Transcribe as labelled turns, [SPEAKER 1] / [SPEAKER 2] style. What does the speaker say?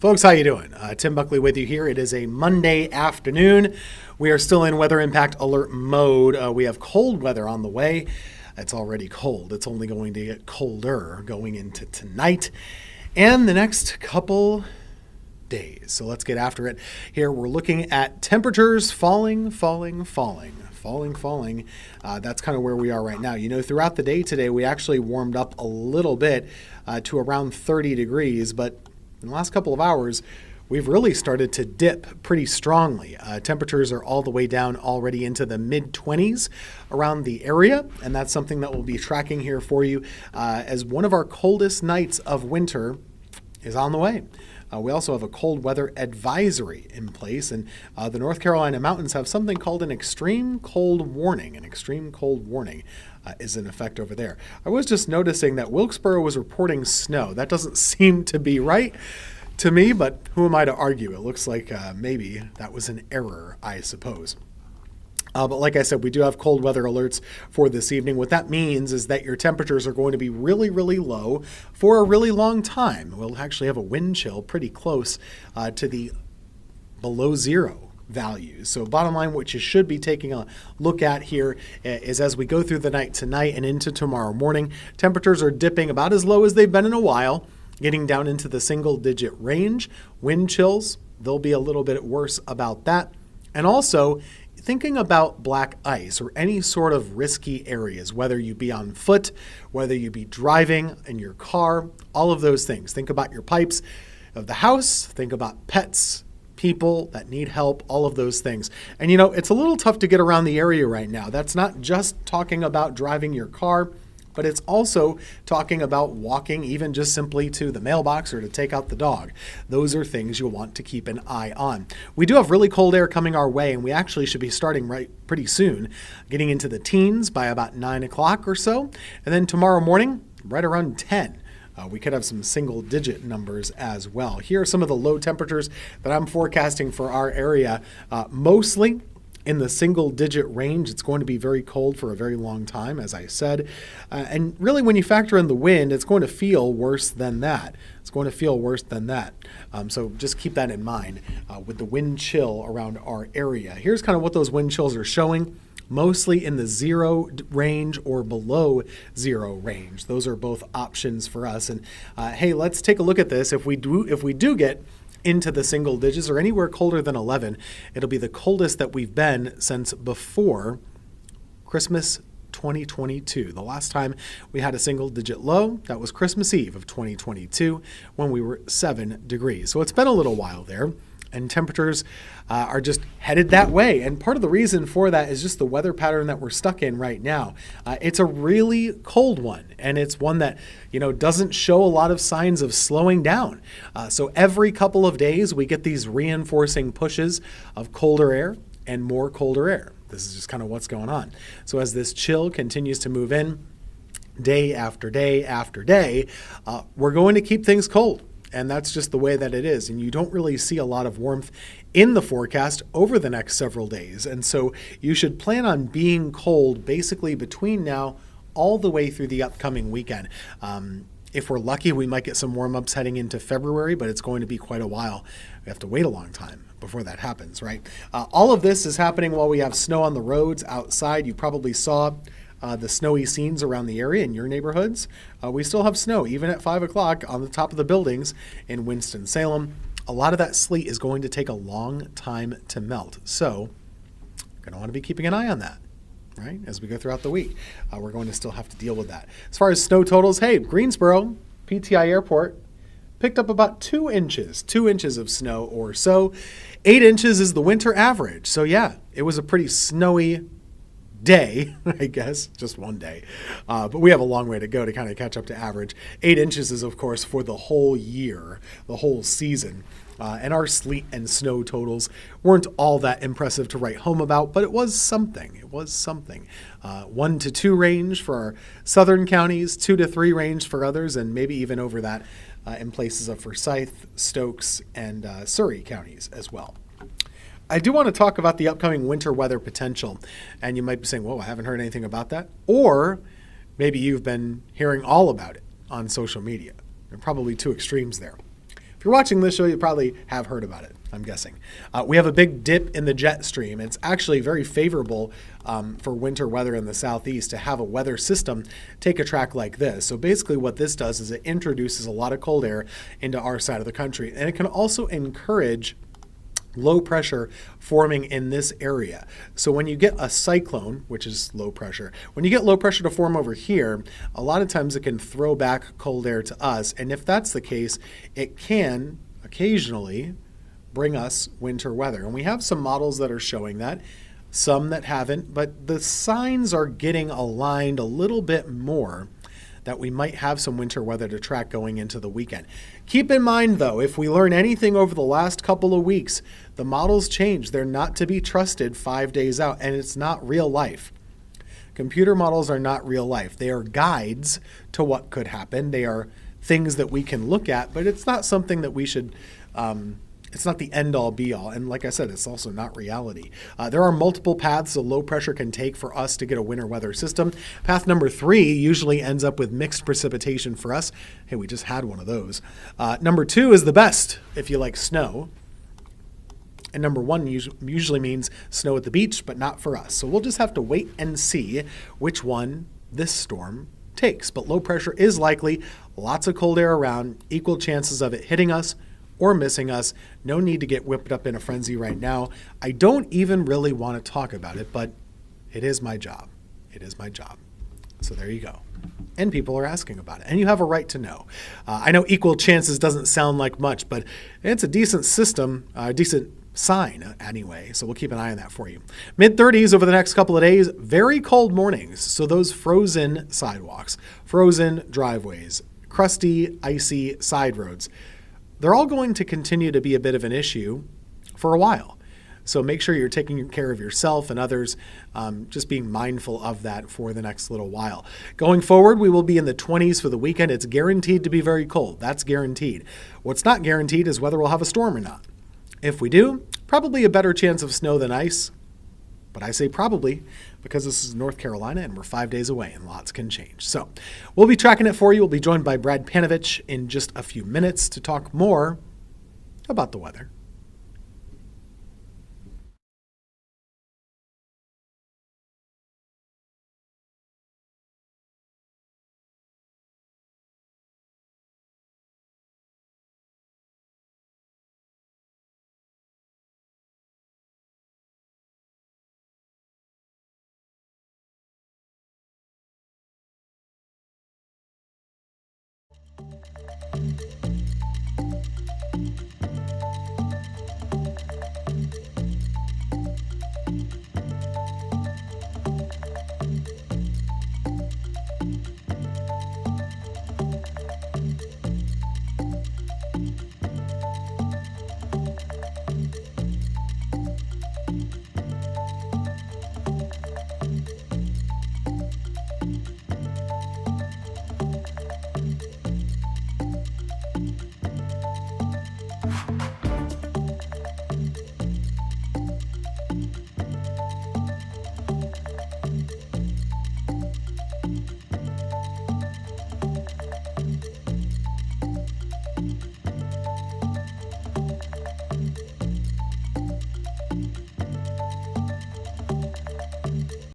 [SPEAKER 1] Folks, how you doing? Tim Buckley with you here. It is a Monday afternoon. We are still in weather impact alert mode. We have cold weather on the way. It's already cold. It's only going to get colder going into tonight and the next couple days. So let's get after it. Here we're looking at temperatures falling. That's kind of where we are right now. You know, throughout the day today, we actually warmed up a little bit to around 30 degrees, but in the last couple of hours, we've really started to dip pretty strongly. Temperatures are all the way down already into the mid-20s around the area, and that's something that we'll be tracking here for you as one of our coldest nights of winter is on the way. We also have a cold weather advisory in place, and the North Carolina mountains have something called an extreme cold warning. An extreme cold warning is in effect over there. I was just noticing that Wilkesboro was reporting snow. That doesn't seem to be right to me, but who am I to argue? It looks like maybe that was an error, I suppose. But like I said, we do have cold weather alerts for this evening. What that means is that your temperatures are going to be really, really low for a really long time. We'll actually have a wind chill pretty close to the below zero values. So bottom line, what you should be taking a look at here is as we go through the night tonight and into tomorrow morning, temperatures are dipping about as low as they've been in a while, getting down into the single digit range. Wind chills, they'll be a little bit worse about that. And also, thinking about black ice or any sort of risky areas, whether you be on foot, whether you be driving in your car, all of those things. Think about your pipes of the house, think about pets, people that need help, all of those things. And you know, it's a little tough to get around the area right now. That's not just talking about driving your car, but it's also talking about walking even just simply to the mailbox or to take out the dog. Those are things you'll want to keep an eye on. We do have really cold air coming our way, and we actually should be starting right pretty soon, getting into the teens by about 9 o'clock or so. And then tomorrow morning, right around 10. We could have some single digit numbers as well. Here are some of the low temperatures that I'm forecasting for our area, mostly in the single digit range. It's going to be very cold for a very long time, as I said. And really, when you factor in the wind, it's going to feel worse than that. So just keep that in mind with the wind chill around our area. Here's kind of what those wind chills are showing. Mostly in the 0 range or below 0 range. Those are both options for us. And hey, let's take a look at this. If we do get into the single digits or anywhere colder than 11, it'll be the coldest that we've been since before Christmas 2022. The last time we had a single digit low, that was Christmas Eve of 2022 when we were 7 degrees. So it's been a little while there. And temperatures are just headed that way. And part of the reason for that is just the weather pattern that we're stuck in right now. It's a really cold one, and it's one that, you know, doesn't show a lot of signs of slowing down. So every couple of days, we get these reinforcing pushes of colder air and more colder air. This is just kind of what's going on. So as this chill continues to move in day after day after day, we're going to keep things cold. And that's just the way that it is. And you don't really see a lot of warmth in the forecast over the next several days. And so you should plan on being cold basically between now all the way through the upcoming weekend. If we're lucky, we might get some warm-ups heading into February, but it's going to be quite a while. We have to wait a long time before that happens, right? All of this is happening while we have snow on the roads outside. You probably saw the snowy scenes around the area in your neighborhoods. We still have snow, even at 5 o'clock on the top of the buildings in Winston-Salem. A lot of that sleet is going to take a long time to melt. So you're going to want to be keeping an eye on that, right? As we go throughout the week, we're going to still have to deal with that. As far as snow totals, hey, Greensboro, PTI Airport, picked up about 2 inches of snow or so. 8 inches is the winter average. So yeah, it was a pretty snowy day, I guess, just one day. But we have a long way to go to kind of catch up to average. 8 inches is, of course, for the whole year, the whole season. And our sleet and snow totals weren't all that impressive to write home about, but it was something. 1 to 2 range for our southern counties, 2 to 3 range for others, and maybe even over that in places of Forsyth, Stokes, and Surrey counties as well. I do want to talk about the upcoming winter weather potential. And you might be saying, whoa, I haven't heard anything about that. Or maybe you've been hearing all about it on social media. There are probably 2 extremes there. If you're watching this show, you probably have heard about it, I'm guessing. We have a big dip in the jet stream. It's actually very favorable for winter weather in the southeast to have a weather system take a track like this. So basically what this does is it introduces a lot of cold air into our side of the country, and it can also encourage low pressure forming in this area. So when you get a cyclone, which is low pressure, when you get low pressure to form over here, a lot of times it can throw back cold air to us. And if that's the case, it can occasionally bring us winter weather. And we have some models that are showing that, some that haven't, but the signs are getting aligned a little bit more that we might have some winter weather to track going into the weekend. Keep in mind, though, if we learn anything over the last couple of weeks, the models change. They're not to be trusted 5 days out, and it's not real life. Computer models are not real life. They are guides to what could happen. They are things that we can look at, but it's not something that we should it's not the end-all, be-all. And like I said, it's also not reality. There are multiple paths a low pressure can take for us to get a winter weather system. Path number 3 usually ends up with mixed precipitation for us. Hey, we just had one of those. Number 2 is the best if you like snow. And number 1 usually means snow at the beach, but not for us. So we'll just have to wait and see which one this storm takes. But low pressure is likely, lots of cold air around, equal chances of it hitting us or missing us. No need to get whipped up in a frenzy right now. I don't even really want to talk about it, but it is my job. It is my job. So there you go. And people are asking about it, and you have a right to know. I know equal chances doesn't sound like much, but it's a decent system, a decent sign anyway, so we'll keep an eye on that for you. Mid-30s over the next couple of days, very cold mornings, so those frozen sidewalks, frozen driveways, crusty, icy side roads, they're all going to continue to be a bit of an issue for a while. So make sure you're taking care of yourself and others, just being mindful of that for the next little while. Going forward, we will be in the 20s for the weekend. It's guaranteed to be very cold. That's guaranteed. What's not guaranteed is whether we'll have a storm or not. If we do, probably a better chance of snow than ice. But I say probably because this is North Carolina and we're 5 days away and lots can change. So we'll be tracking it for you. We'll be joined by Brad Panovich in just a few minutes to talk more about the weather.